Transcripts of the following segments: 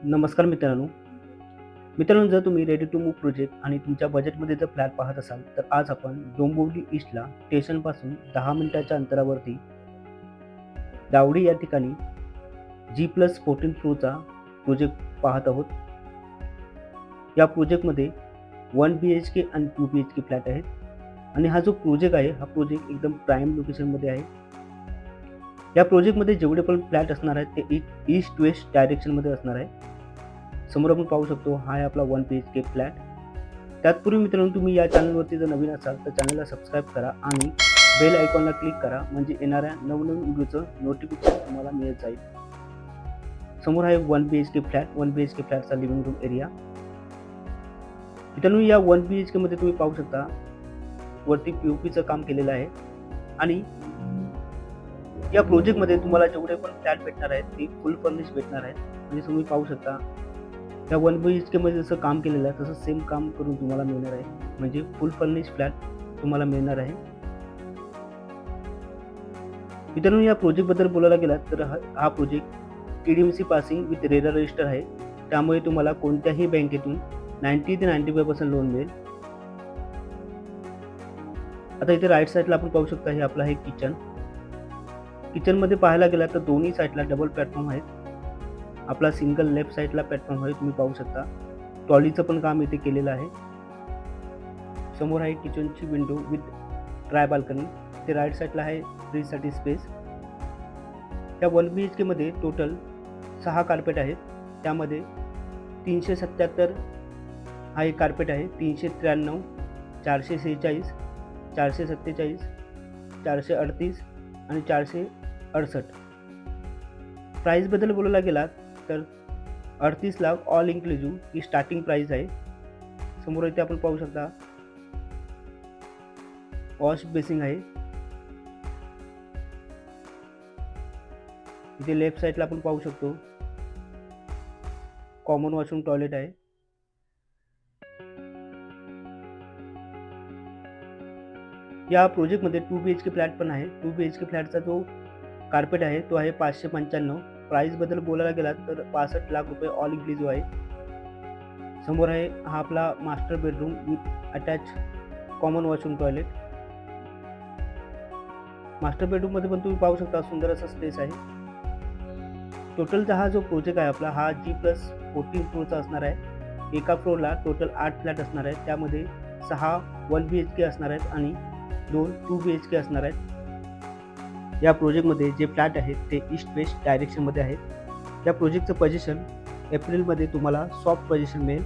नमस्कार मित्रांनो, जर तुम्ही रेडी टू मूव्ह प्रोजेक्ट आणि तुमच्या बजेटमध्ये जर फ्लॅट पाहत असाल तर आज आपण डोंबिवली ईस्टला स्टेशनपासून 10 मिनिटाच्या अंतरावरती दावडी या ठिकाणी G+14 फ्लोरचा प्रोजेक्ट पाहत आहोत. या प्रोजेक्टमध्ये 1 BHK आणि 2 BHK फ्लॅट आहेत आणि हा जो प्रोजेक्ट आहे हा प्रोजेक्ट एकदम प्राईम लोकेशनमध्ये आहे. या प्रोजेक्टमध्ये जेवढे पण फ्लॅट असणार आहेत ते ईस्ट वेस्ट डायरेक्शनमध्ये असणार आहे. समोर आपण पाहू शकतो हा आहे आपला 1 BHK फ्लॅट. त्याचपूर्वी मित्रांनो, तुम्ही या चॅनलवरती जर नवीन असाल तर चॅनलला सबस्क्राईब करा आणि बेल आयकॉनला क्लिक करा, म्हणजे येणाऱ्या नवनवीन व्हिडिओचं नोटिफिकेशन तुम्हाला मिळत जाईल. समोर आहे 1 BHK फ्लॅट. 1 BHK फ्लॅटचा लिव्हिंग रूम एरिया. मित्रांनो, या 1 BHK मध्ये तुम्ही पाहू शकता वरती POPचं काम केलेलं आहे आणि या प्रोजेक्टमध्ये तुम्हाला जेवढे पण फ्लॅट भेटणार आहेत ते फुल फर्निश भेटणार आहेत. म्हणजे तुम्ही पाहू शकता त्या 1 BHK मध्ये जसं काम केलेलं आहे तसं सेम काम करून तुम्हाला मिळणार आहे, म्हणजे फुल फर्निश फ्लॅट तुम्हाला मिळणार आहे. मित्रांनो, या प्रोजेक्टबद्दल बोलायला गेला तर हा project TDMC passing with RERA register आहे. त्यामुळे तुम्हाला कोणत्याही बँकेतून 90 ते 95% लोन मिळेल. आता इथे राईट साईडला आपण पाहू शकता हे आपलं आहे किचनमध्ये पाहायला गेला तर दोन्ही साईडला डबल प्लॅटफॉर्म आहेत. आपला सिंगल लेफ्ट साईडला प्लॅटफॉर्म आहे, तुम्ही पाहू शकता. ट्रॉलीचं पण काम इथे केलेलं आहे. समोर आहे किचनची विंडो विथ ट्राय बाल्कनी. ते राईट साईडला आहे फ्रीजसाठी स्पेस. त्या 1 BHK मध्ये टोटल 6 कार्पेट आहेत. त्यामध्ये 377 हा एक कार्पेट आहे, 393, 446, 447, 438 आणि 468. प्राईसबद्दल बोलायला गेला तर 38 लाख ऑल इन्क्लुझिव्ह ही स्टार्टिंग प्राईस आहे. समोर इथे आपण पाहू शकता वॉश बेसिंग आहे. इथे लेफ्ट साईडला आपण पाहू शकतो कॉमन वॉशरूम टॉयलेट आहे. या प्रोजेक्टमध्ये 2 BHK फ्लॅट पण आहे. 2 BHK फ्लॅटचा जो कार्पेट आहे तो आहे 595. प्राईसबद्दल बोलायला गेला तर 65 लाख रुपये ऑल इन्क्लुझिव्ह आहे. समोर आहे हा आपला master bedroom with attach common washroom toilet. Master बेडरूममध्ये पण तुम्ही पाहू शकता सुंदर असा स्पेस आहे. टोटलचा हा जो प्रोजेक्ट आहे आपला हा G+14 फ्लोरचा असणार आहे. एका फ्लोअरला टोटल 8 फ्लॅट असणार आहेत. त्यामध्ये 6 1 BHK असणार आहेत आणि 2 2 BHK असणार आहेत. या प्रोजेक्टमध्ये जे फ्लॅट आहेत ते ईस्ट वेस्ट डायरेक्शनमध्ये आहेत. या प्रोजेक्टचं पोझिशन एप्रिलमध्ये तुम्हाला सॉफ्ट पोझिशन मिळेल.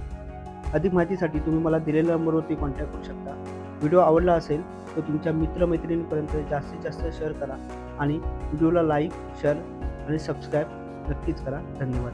अधिक माहितीसाठी तुम्ही मला दिलेल्या नंबरवरती कॉन्टॅक्ट करू शकता. व्हिडिओ आवडला असेल तर तुमच्या मित्रमैत्रिणींपर्यंत जास्तीत जास्त शेअर करा आणि व्हिडिओला लाईक, शेअर आणि सबस्क्राईब नक्कीच करा. धन्यवाद.